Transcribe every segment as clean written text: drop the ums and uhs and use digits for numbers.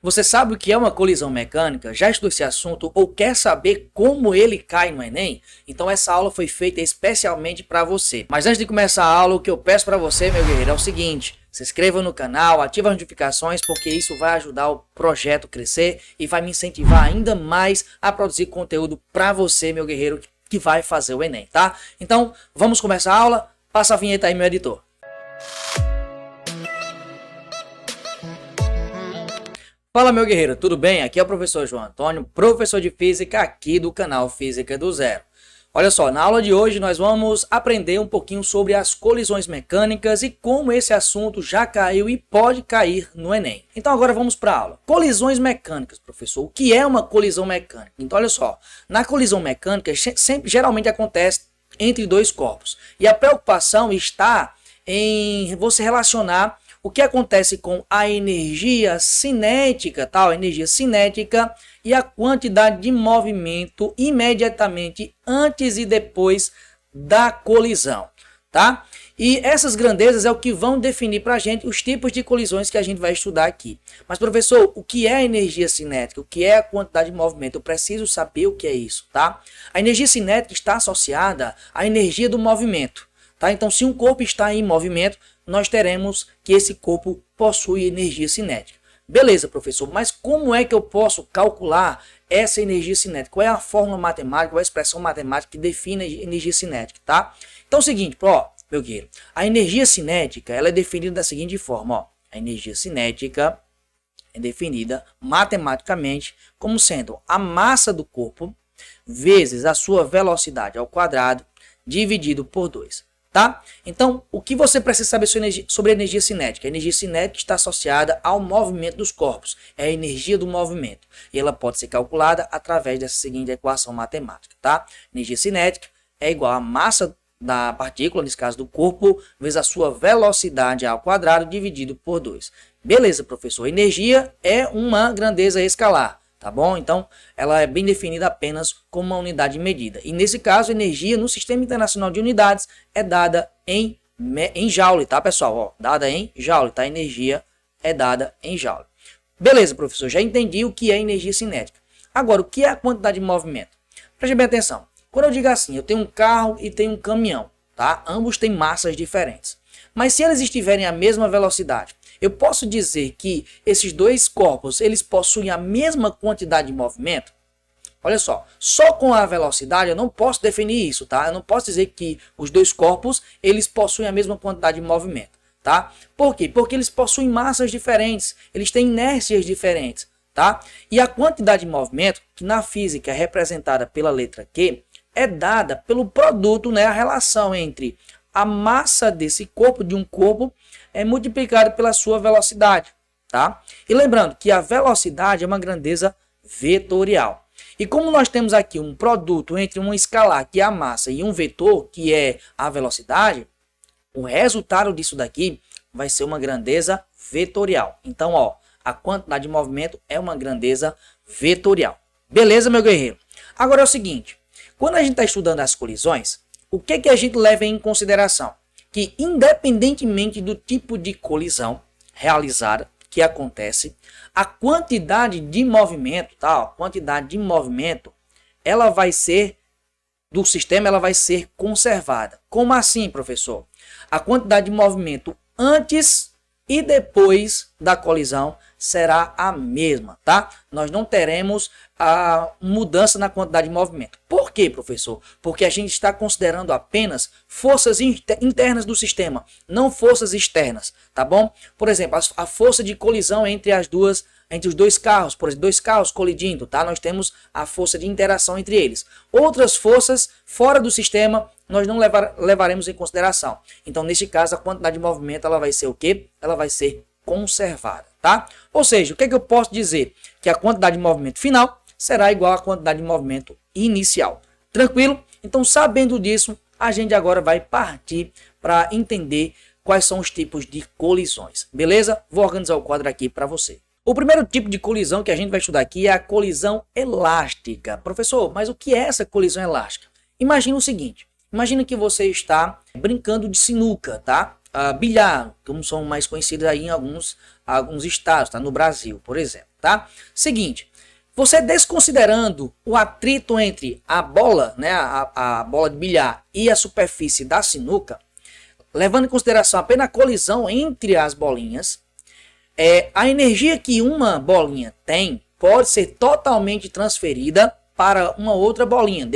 Você sabe o que é uma colisão mecânica? Já estudou esse assunto ou quer saber como ele cai no Enem? Então essa aula foi feita especialmente para você. Mas antes de começar a aula, o que eu peço para você, meu guerreiro, é o seguinte: se inscreva no canal, ative as notificações, porque isso vai ajudar o projeto a crescer e vai me incentivar ainda mais a produzir conteúdo para você, meu guerreiro, que vai fazer o Enem, tá? Então vamos começar a aula. Passa a vinheta aí, meu editor. Fala, meu guerreiro, tudo bem? Aqui é o professor João Antônio, professor de Física aqui do canal Física do Zero. Olha só, na aula de hoje nós vamos aprender um pouquinho sobre as colisões mecânicas e como esse assunto já caiu e pode cair no Enem. Então agora vamos para a aula. Colisões mecânicas, professor. O que é uma colisão mecânica? Então olha só, na colisão mecânica geralmente acontece entre dois corpos. E a preocupação está em você relacionar o que acontece com a energia cinética, tal, energia cinética e a quantidade de movimento imediatamente antes e depois da colisão, tá? E essas grandezas é o que vão definir para a gente os tipos de colisões que a gente vai estudar aqui. Mas, professor, o que é a energia cinética? O que é a quantidade de movimento? Eu preciso saber o que é isso, tá? A energia cinética está associada à energia do movimento, tá? Então, se um corpo está em movimento, nós teremos que esse corpo possui energia cinética. Beleza, professor, mas como é que eu posso calcular essa energia cinética? Qual é a fórmula matemática, qual é a expressão matemática que define a energia cinética, tá? Então é o seguinte, ó, meu guerreiro, a energia cinética, ela é definida da seguinte forma, ó. A energia cinética é definida matematicamente como sendo a massa do corpo vezes a sua velocidade ao quadrado dividido por 2. Tá? Então, o que você precisa saber sobre a energia cinética? A energia cinética está associada ao movimento dos corpos. É a energia do movimento. E ela pode ser calculada através dessa seguinte equação matemática. Tá? Energia cinética é igual à massa da partícula, nesse caso do corpo, vezes a sua velocidade ao quadrado dividido por 2. Beleza, professor. Energia é uma grandeza escalar. Tá bom? Então, ela é bem definida apenas como uma unidade de medida. E nesse caso, energia no Sistema Internacional de Unidades é dada em joule, tá, pessoal? Ó, dada em joule, tá? Energia é dada em joule. Beleza, professor, já entendi o que é energia cinética. Agora, o que é a quantidade de movimento? Preste bem atenção. Quando eu digo assim, eu tenho um carro e tenho um caminhão, tá? Ambos têm massas diferentes. Mas se eles estiverem à mesma velocidade, eu posso dizer que esses dois corpos, eles possuem a mesma quantidade de movimento? Olha só com a velocidade eu não posso definir isso, tá? Eu não posso dizer que os dois corpos, eles possuem a mesma quantidade de movimento, tá? Por quê? Porque eles possuem massas diferentes, eles têm inércias diferentes, tá? E a quantidade de movimento, que na física é representada pela letra Q, é dada pelo produto, né? A relação entre a massa desse corpo, de um corpo, é multiplicado pela sua velocidade, tá? E lembrando que a velocidade é uma grandeza vetorial. E como nós temos aqui um produto entre um escalar, que é a massa, e um vetor, que é a velocidade, o resultado disso daqui vai ser uma grandeza vetorial. Então, ó, a quantidade de movimento é uma grandeza vetorial. Beleza, meu guerreiro? Agora é o seguinte, quando a gente está estudando as colisões, o que a gente leva em consideração? Que independentemente do tipo de colisão realizada, que acontece, a quantidade de movimento, tá? A quantidade de movimento, ela vai ser, do sistema, ela vai ser conservada. Como assim, professor? A quantidade de movimento antes e depois da colisão será a mesma, tá? Nós não teremos a mudança na quantidade de movimento. Por quê, professor? Porque a gente está considerando apenas forças internas do sistema, não forças externas, tá bom? Por exemplo, a força de colisão entre os dois carros, por exemplo, dois carros colidindo, tá? Nós temos a força de interação entre eles. Outras forças fora do sistema nós não levaremos em consideração. Então, neste caso, a quantidade de movimento ela vai ser o quê? Ela vai ser conservada, tá? Ou seja, o que eu posso dizer? Que a quantidade de movimento final será igual à quantidade de movimento inicial. Tranquilo? Então, sabendo disso, a gente agora vai partir para entender quais são os tipos de colisões. Beleza? Vou organizar o quadro aqui para você. O primeiro tipo de colisão que a gente vai estudar aqui é a colisão elástica. Professor, mas o que é essa colisão elástica? Imagina o seguinte, imagina que você está brincando de sinuca, tá? Bilhar, como são mais conhecidos aí em alguns estados, tá? No Brasil, por exemplo. tá? Seguinte, você desconsiderando o atrito entre a bola, né, a bola de bilhar e a superfície da sinuca, levando em consideração apenas a colisão entre as bolinhas, a energia que uma bolinha tem pode ser totalmente transferida para uma outra bolinha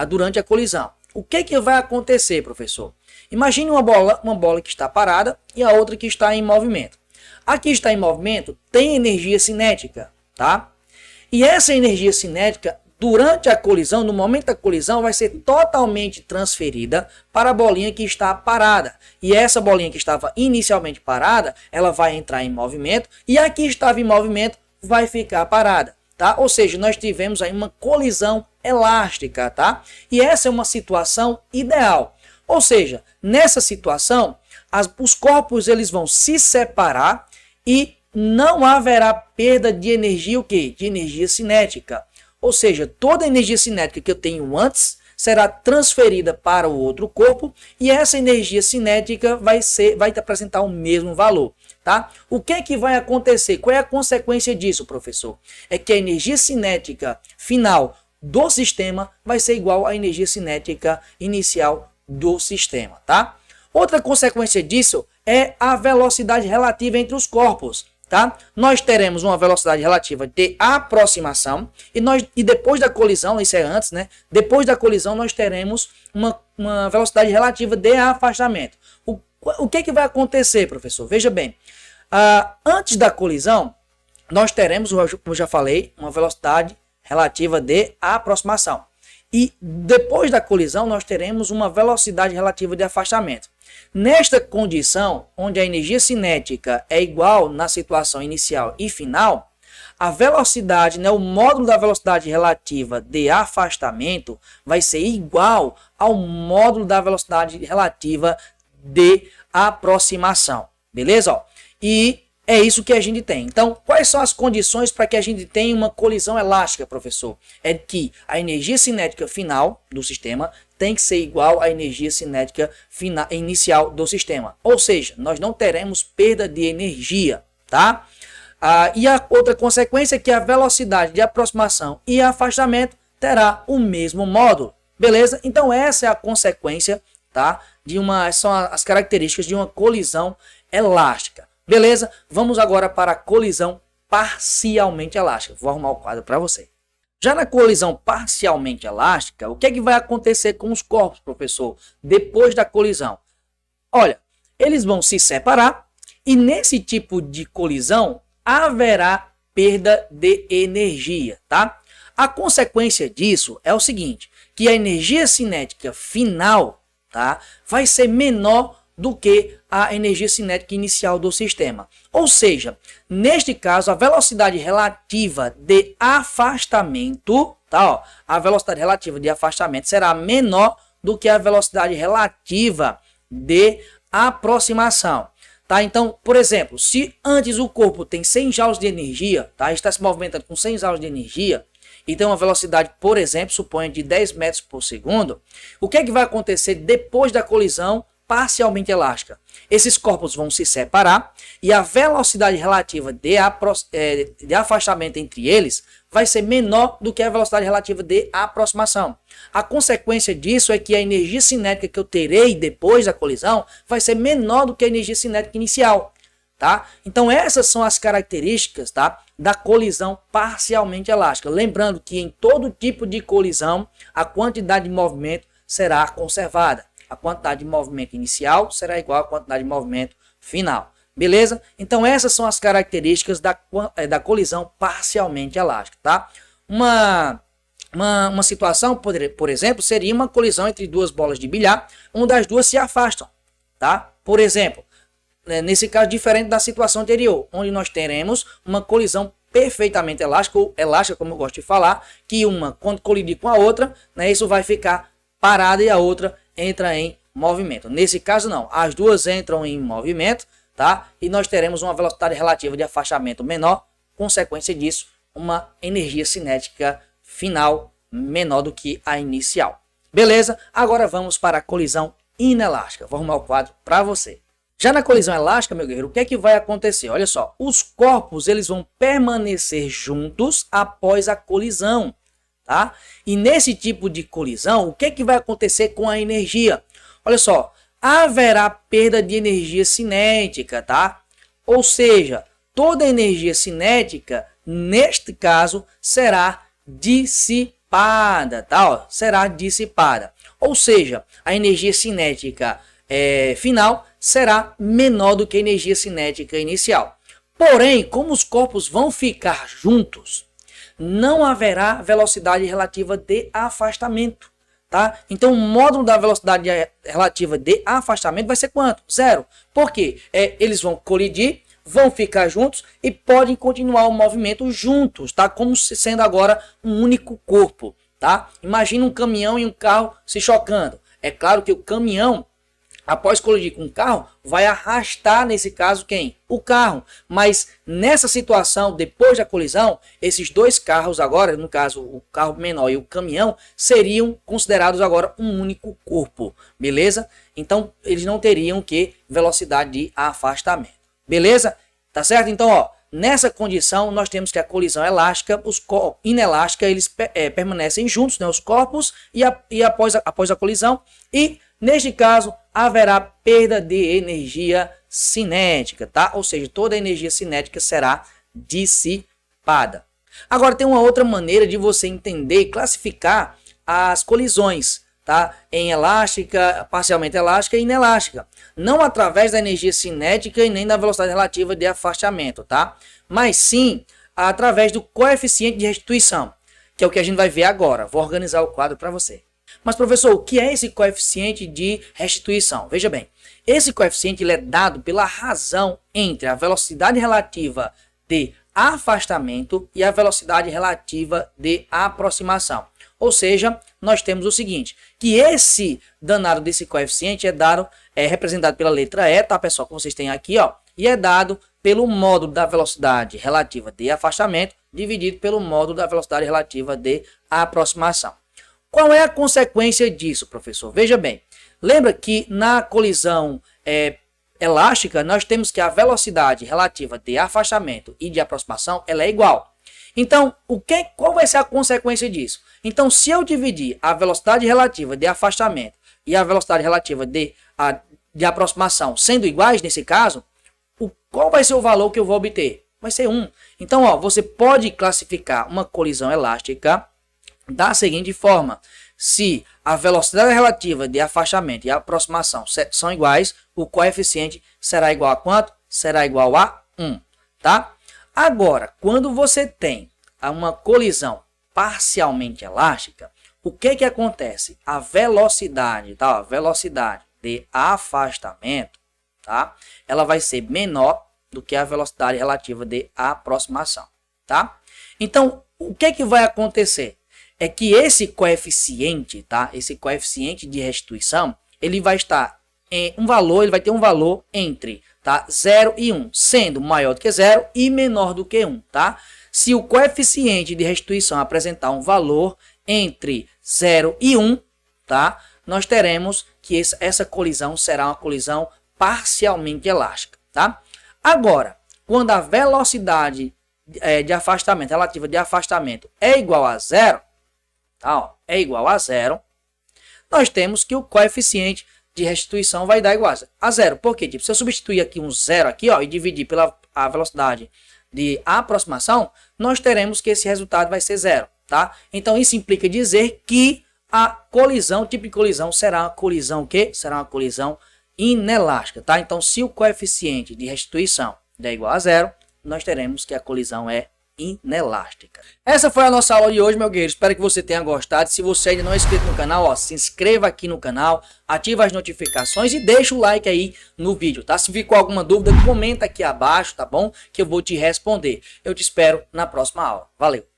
durante a colisão. O que vai acontecer, professor? Imagine uma bola que está parada e a outra que está em movimento. A que está em movimento tem energia cinética, tá? E essa energia cinética, durante a colisão, no momento da colisão, vai ser totalmente transferida para a bolinha que está parada. E essa bolinha que estava inicialmente parada, ela vai entrar em movimento e a que estava em movimento vai ficar parada, tá? Ou seja, nós tivemos aí uma colisão elástica, tá? E essa é uma situação ideal. Ou seja, nessa situação, os corpos eles vão se separar e não haverá perda de energia, o quê? De energia cinética. Ou seja, toda a energia cinética que eu tenho antes será transferida para o outro corpo e essa energia cinética vai apresentar o mesmo valor, tá? O que vai acontecer? Qual é a consequência disso, professor? É que a energia cinética final do sistema vai ser igual à energia cinética inicial do sistema, tá? Outra consequência disso é a velocidade relativa entre os corpos. Tá? Nós teremos uma velocidade relativa de aproximação e depois da colisão, isso é antes, né? Depois da colisão nós teremos uma velocidade relativa de afastamento. O que vai acontecer, professor? Veja bem, antes da colisão nós teremos, como eu já falei, uma velocidade relativa de aproximação. E depois da colisão nós teremos uma velocidade relativa de afastamento. Nesta condição, onde a energia cinética é igual na situação inicial e final, a velocidade, né, o módulo da velocidade relativa de afastamento vai ser igual ao módulo da velocidade relativa de aproximação. Beleza? Ó, e é isso que a gente tem. Então, quais são as condições para que a gente tenha uma colisão elástica, professor? É que a energia cinética final do sistema tem que ser igual à energia cinética inicial do sistema. Ou seja, nós não teremos perda de energia, tá? E a outra consequência é que a velocidade de aproximação e afastamento terá o mesmo módulo. Beleza? Então, essa é a consequência, tá? São as características de uma colisão elástica. Beleza? Vamos agora para a colisão parcialmente elástica. Vou arrumar o quadro para você. Já na colisão parcialmente elástica, o que é que vai acontecer com os corpos, professor, depois da colisão? Olha, eles vão se separar e nesse tipo de colisão haverá perda de energia, tá? A consequência disso é o seguinte, que a energia cinética final, tá, vai ser menor do que a energia cinética inicial do sistema. Ou seja, neste caso, a velocidade relativa de afastamento, tá, ó, a velocidade relativa de afastamento será menor do que a velocidade relativa de aproximação. Tá? Então, por exemplo, se antes o corpo tem 100 joules de energia, tá, está se movimentando com 100 joules de energia, e tem uma velocidade, por exemplo, suponha de 10 metros por segundo, o que é que vai acontecer depois da colisão parcialmente elástica? Esses corpos vão se separar e a velocidade relativa de afastamento entre eles vai ser menor do que a velocidade relativa de aproximação. A consequência disso é que a energia cinética que eu terei depois da colisão vai ser menor do que a energia cinética inicial. Tá? Então essas são as características, tá, da colisão parcialmente elástica. Lembrando que em todo tipo de colisão a quantidade de movimento será conservada. A quantidade de movimento inicial será igual à quantidade de movimento final. Beleza? Então essas são as características da colisão parcialmente elástica. Tá? Uma situação, por exemplo, seria uma colisão entre duas bolas de bilhar, onde as duas se afastam. Tá? Por exemplo, nesse caso diferente da situação anterior, onde nós teremos uma colisão perfeitamente elástica, ou elástica, como eu gosto de falar, que uma, quando colidir com a outra, né, isso vai ficar parada e a outra entra em movimento. Nesse caso não, as duas entram em movimento, tá? E nós teremos uma velocidade relativa de afastamento menor, consequência disso, uma energia cinética final menor do que a inicial. Beleza? Agora vamos para a colisão inelástica. Vou arrumar o quadro para você. Já na colisão elástica, meu guerreiro, o que é que vai acontecer? Olha só, os corpos eles vão permanecer juntos após a colisão, tá? E nesse tipo de colisão, o que é que vai acontecer com a energia? Olha só, haverá perda de energia cinética, tá? Ou seja, toda a energia cinética, neste caso, será dissipada, tá? Ó, será dissipada. Ou seja, a energia cinética final será menor do que a energia cinética inicial. Porém, como os corpos vão ficar juntos, não haverá velocidade relativa de afastamento, tá? Então, o módulo da velocidade relativa de afastamento vai ser quanto? Zero. Por quê? Eles vão colidir, vão ficar juntos e podem continuar o movimento juntos, tá? Como sendo agora um único corpo, tá? Imagina um caminhão e um carro se chocando. É claro que o caminhão, após colidir com o carro, vai arrastar, nesse caso, quem? O carro. Mas nessa situação, depois da colisão, esses dois carros agora, no caso o carro menor e o caminhão, seriam considerados agora um único corpo, beleza? Então eles não teriam que velocidade de afastamento, beleza? Tá certo? Então, ó, nessa condição nós temos que a colisão elástica, os inelástica, eles permanecem juntos, né, os corpos, e após a colisão, e neste caso haverá perda de energia cinética, tá? Ou seja, toda a energia cinética será dissipada. Agora tem uma outra maneira de você entender e classificar as colisões, tá? Em elástica, parcialmente elástica e inelástica. Não através da energia cinética e nem da velocidade relativa de afastamento, tá? Mas sim através do coeficiente de restituição, que é o que a gente vai ver agora. Vou organizar o quadro para você. Mas, professor, o que é esse coeficiente de restituição? Veja bem, esse coeficiente ele é dado pela razão entre a velocidade relativa de afastamento e a velocidade relativa de aproximação. Ou seja, nós temos o seguinte, que esse danado desse coeficiente é representado pela letra E, tá, pessoal, que vocês têm aqui, ó, e é dado pelo módulo da velocidade relativa de afastamento dividido pelo módulo da velocidade relativa de aproximação. Qual é a consequência disso, professor? Veja bem, lembra que na colisão elástica nós temos que a velocidade relativa de afastamento e de aproximação ela é igual. Então, qual vai ser a consequência disso? Então, se eu dividir a velocidade relativa de afastamento e a velocidade relativa de aproximação sendo iguais nesse caso, qual vai ser o valor que eu vou obter? Vai ser 1. Então, ó, você pode classificar uma colisão elástica da seguinte forma: se a velocidade relativa de afastamento e aproximação são iguais, o coeficiente será igual a quanto? Será igual a 1, tá? Agora, quando você tem uma colisão parcialmente elástica, o que acontece? A velocidade, tá? A velocidade de afastamento, tá? Ela vai ser menor do que a velocidade relativa de aproximação, tá? Então, o que vai acontecer? É que esse coeficiente, tá? Esse coeficiente de restituição, ele vai estar em um valor, ele vai ter um valor entre, tá? 0 e 1, sendo maior do que 0 e menor do que 1, tá? Se o coeficiente de restituição apresentar um valor entre 0 e 1, tá? Nós teremos que essa colisão será uma colisão parcialmente elástica, tá? Agora, quando a velocidade de afastamento, relativa de afastamento é igual a 0, tá, ó, é igual a 0, nós temos que o coeficiente de restituição vai dar igual a 0. Por quê? Tipo, se eu substituir aqui um 0 aqui, ó, e dividir pela a velocidade de aproximação, nós teremos que esse resultado vai ser 0, tá? Então isso implica dizer que a colisão, tipo de colisão, será uma colisão que será uma colisão inelástica, tá? Então se o coeficiente de restituição der igual a 0, nós teremos que a colisão é inelástica. Essa foi a nossa aula de hoje, meu guerreiro. Espero que você tenha gostado. Se você ainda não é inscrito no canal, ó, se inscreva aqui no canal, ativa as notificações e deixa o like aí no vídeo, tá? Se ficou alguma dúvida, comenta aqui abaixo, tá bom? Que eu vou te responder. Eu te espero na próxima aula. Valeu!